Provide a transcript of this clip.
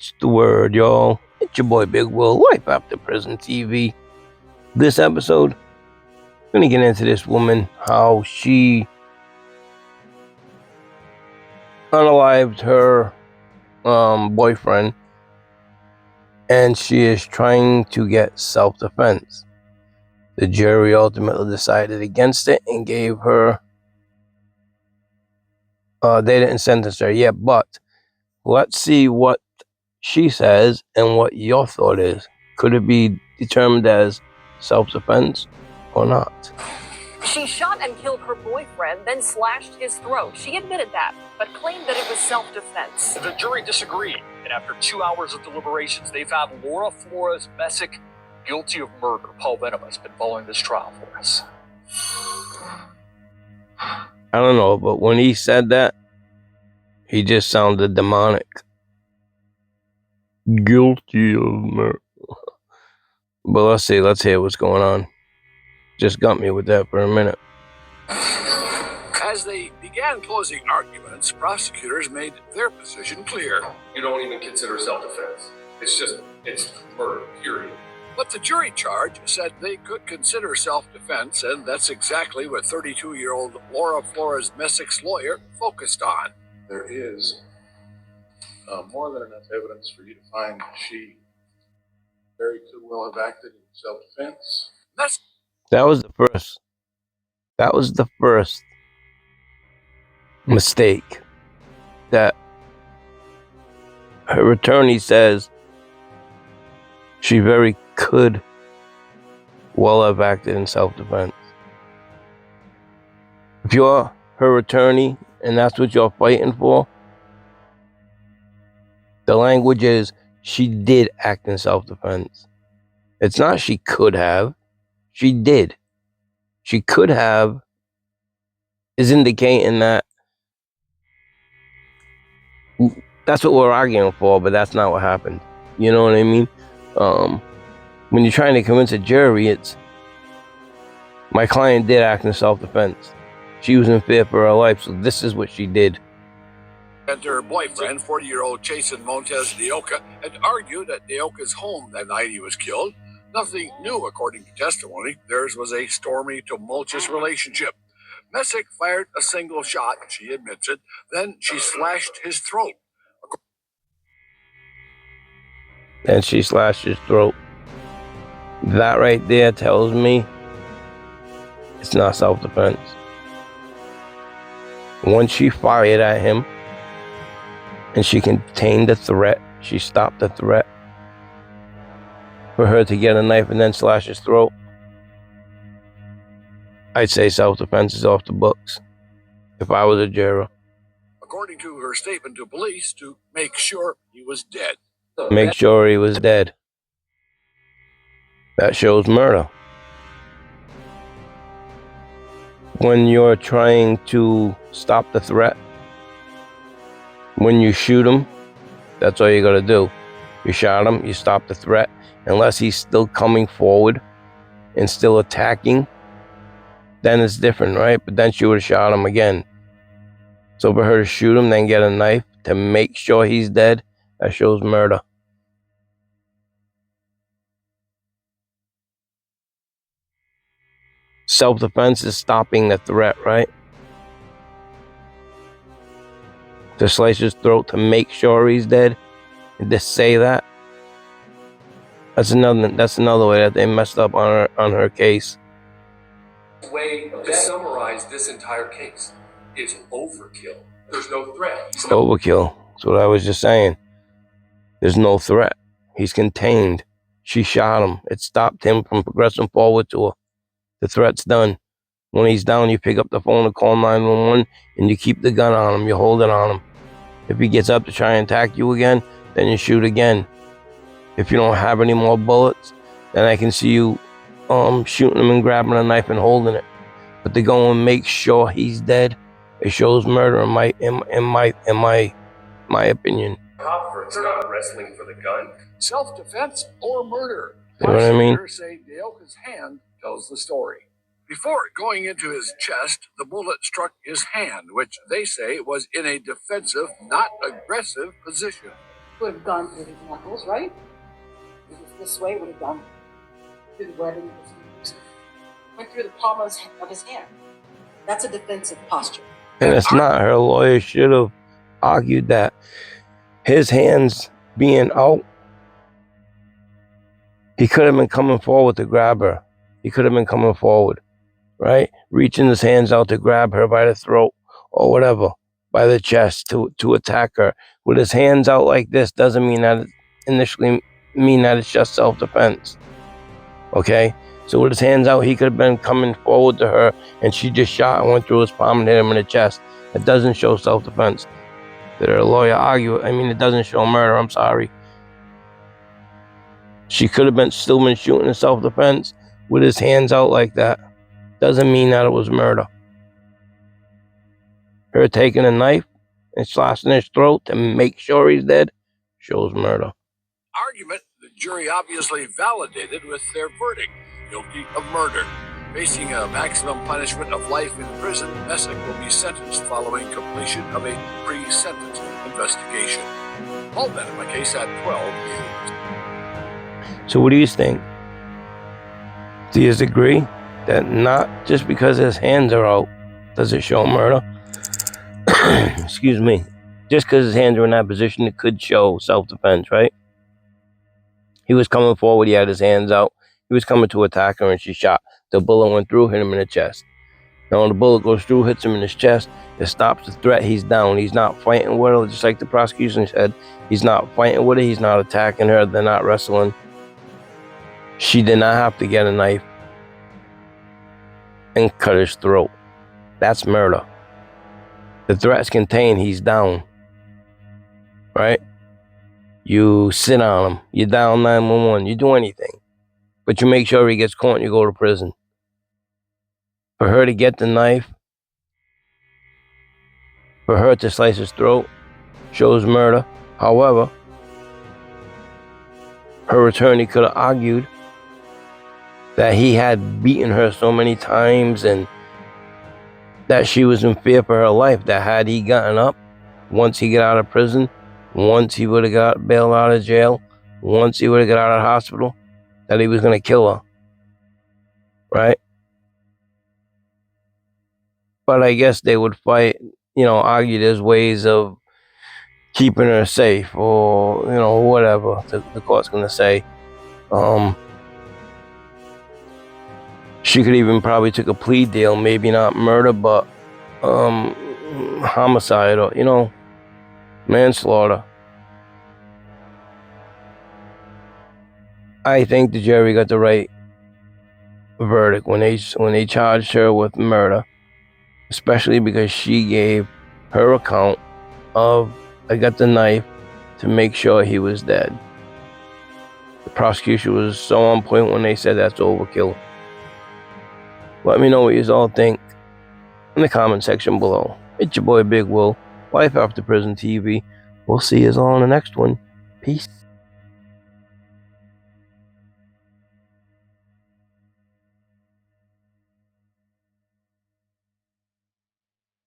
What's the word, y'all? It's your boy Big Will, Life After Prison TV. This episode, I'm gonna get into this woman, how she unalived her boyfriend, and she is trying to get self-defense. The jury ultimately decided against it and gave her, they didn't sentence her yet, but let's see what she says and what your thought is. Could it be determined as self-defense or not? She shot and killed her boyfriend, then slashed his throat. She admitted that, but claimed that it was self-defense. The jury disagreed, and after 2 hours of deliberations, they found Laura Flores Messick guilty of murder. Paul Venema has been following this trial for us. I don't know, but when he said that, he just sounded demonic. Guilty of murder. But let's see, let's hear what's going on. Just got me with that for a minute. As they began closing arguments, prosecutors made their position clear. You don't even consider self-defense. It's murder, period. But the jury charge said they could consider self-defense, and that's exactly what 32-year-old Laura Flores Messick's lawyer focused on. There is more than enough evidence for you to find she very could well have acted in self-defense. That was the first mistake that her attorney says she very could well have acted in self-defense. If you're her attorney and that's what you're fighting for, the language is she did act in self-defense. It's not she could have. She did. She could have is indicating that that's what we're arguing for, but that's not what happened. You know what I mean? When you're trying to convince a jury, it's my client did act in self-defense. She was in fear for her life, so this is what she did. And her boyfriend, 40-year-old Jason Montez de Oca, had argued at de Oca's home that night he was killed. Nothing new, according to testimony. Theirs was a stormy, tumultuous relationship. Messick fired a single shot, she admits it. Then she slashed his throat. And she slashed his throat. That right there tells me it's not self-defense. Once she fired at him and she contained the threat, she stopped the threat for her to get a knife and then slash his throat, I'd say self-defense is off the books if I was a juror. According to her statement to police, to make sure he was dead. Make sure he was dead. That shows murder. When you're trying to stop the threat, when you shoot him, that's all you gotta do. You shot him, you stop the threat. Unless he's still coming forward and still attacking, then it's different, right? But then she would have shot him again. So for her to shoot him, then get a knife to make sure he's dead, that shows murder. Self-defense is stopping the threat, right? To slice his throat to make sure he's dead, and to say that, that's another way that they messed up on her case. The way to summarize this entire case is overkill. There's no threat. It's overkill. That's what I was just saying. There's no threat. He's contained. She shot him. It stopped him from progressing forward to her. The threat's done. When he's down, you pick up the phone and call 911, and you keep the gun on him. You hold it on him. If he gets up to try and attack you again, then you shoot again. If you don't have any more bullets, then I can see you shooting him and grabbing a knife and holding it. But to go and make sure he's dead, it shows murder in my opinion. It's not wrestling for the gun. Self-defense or murder? You know what I mean? Prosecutors say de Oca's hand tells the story. Before going into his chest, the bullet struck his hand, which they say was in a defensive, not aggressive position. would have gone through his knuckles, right? If it was this way, it would have gone through the webbing of his fingers. Went through the palm of his hand. That's a defensive posture. And it's not. Her lawyer should have argued that his hands being out, he could have been coming forward to grab her. He could have been coming forward, right? Reaching his hands out to grab her by the throat or whatever, by the chest to attack her. With his hands out like this doesn't mean that initially mean that it's just self-defense. Okay? So with his hands out, he could have been coming forward to her and she just shot and went through his palm and hit him in the chest. It doesn't show self-defense. Did her lawyer argue? It doesn't show murder. I'm sorry. She could have still been shooting in self-defense with his hands out like that. Doesn't mean that it was murder. Her taking a knife and slashing his throat to make sure he's dead shows murder. Argument the jury obviously validated with their verdict, guilty of murder. Facing a maximum punishment of life in prison, Messick will be sentenced following completion of a pre-sentence investigation. Paul Venema, KSAT 12 News. So what do you think? Do you agree that not just because his hands are out does it show murder? Excuse me. Just because his hands are in that position, it could show self-defense, right? He was coming forward, he had his hands out. He was coming to attack her and she shot. The bullet went through, hit him in the chest. Now when the bullet goes through, hits him in his chest, it stops the threat, he's down. He's not fighting with her, just like the prosecution said. He's not fighting with her, he's not attacking her, they're not wrestling. She did not have to get a knife and cut his throat. That's murder. The threat's contained, he's down. Right? You sit on him, you dial 911, you do anything. But you make sure he gets caught and you go to prison. For her to get the knife, for her to slice his throat, shows murder. However, her attorney could have argued that he had beaten her so many times and that she was in fear for her life, that had he gotten up, once he got out of prison, once he would have got bailed out of jail, once he would have got out of the hospital, that he was going to kill her. Right? But I guess they would fight, argue there's ways of keeping her safe or, whatever the court's going to say. She could even probably took a plea deal, maybe not murder, but homicide or, manslaughter. I think the jury got the right verdict when they charged her with murder, especially because she gave her account of, I got the knife to make sure he was dead. The prosecution was so on point when they said that's overkill. Let me know what you all think in the comment section below. It's your boy Big Will, Life After Prison TV. We'll see you all in the next one. Peace.